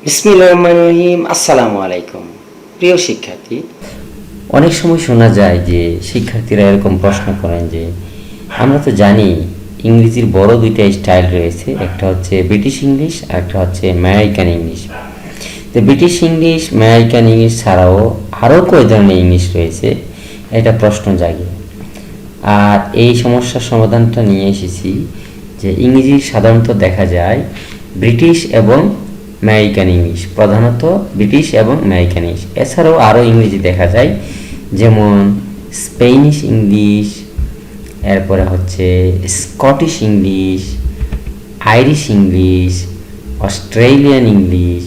বিসমিল্লাহির রহমানির রহিম। আসসালামু আলাইকুম। প্রিয় শিক্ষার্থী, অনেক সময় শোনা যায় যে শিক্ষার্থীরা এরকম প্রশ্ন করেন যে আমরা তো জানি ইংরেজির বড় দুইটা স্টাইল রয়েছে, একটা হচ্ছে ব্রিটিশ ইংলিশ আর একটা হচ্ছে আমেরিকান ইংলিশ। তো ব্রিটিশ ইংলিশ, আমেরিকান ইংলিশ ছাড়াও আরও কয় ধরনের ইংলিশ রয়েছে, এটা প্রশ্ন জাগে। আর এই সমস্যার সমাধানটা নিয়ে এসেছি যে ইংরেজি সাধারণত দেখা যায় ব্রিটিশ এবং আমেরিকান ইংলিশ, প্রধানত ব্রিটিশ এবং আমেরিকান ইংলিশ। এছাড়াও আরও ইংরেজি দেখা যায়, যেমন স্পেনিশ ইংলিশ, এরপরে হচ্ছে Scottish English, Irish English, Australian English,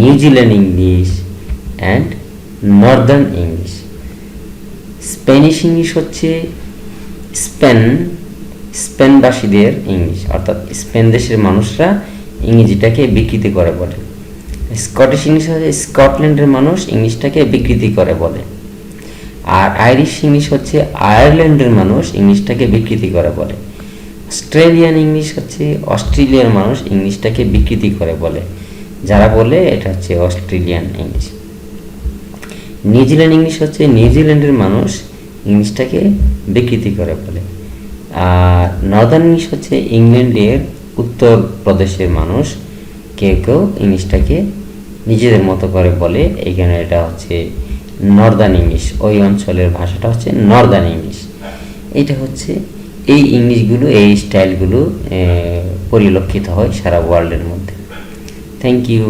New Zealand English and Northern English. Spanish English হচ্ছে স্পেনবাসীদের ইংলিশ, অর্থাৎ স্পেন দেশের মানুষরা ইংরেজিটাকে বিকৃতি করে বলে। স্কটিশ ইংলিশ হচ্ছে স্কটল্যান্ডের মানুষ ইংলিশটাকে বিকৃতি করে বলে। আর আইরিশ ইংলিশ হচ্ছে আয়ারল্যান্ডের মানুষ ইংলিশটাকে বিকৃতি করে বলে। অস্ট্রেলিয়ান ইংলিশ হচ্ছে অস্ট্রেলিয়ার মানুষ ইংলিশটাকে বিকৃতি করে বলে, যারা বলে এটা হচ্ছে অস্ট্রেলিয়ান ইংলিশ। নিউজিল্যান্ড ইংলিশ হচ্ছে নিউজিল্যান্ডের মানুষ ইংলিশটাকে বিকৃতি করে বলে। আর নর্দার্ন ইংলিশ হচ্ছে ইংল্যান্ডের উত্তর প্রদেশের মানুষ কেউ কেউ ইংলিশটাকে নিজেদের মতো করে বলে, এইখানে এটা হচ্ছে নর্দার্ন ইংলিশ, ওই অঞ্চলের ভাষাটা হচ্ছে নর্দার্ন ইংলিশ। এইটা হচ্ছে এই ইংলিশগুলো, এই স্টাইলগুলো পরিলক্ষিত হয় সারা ওয়ার্ল্ডের মধ্যে। Thank you.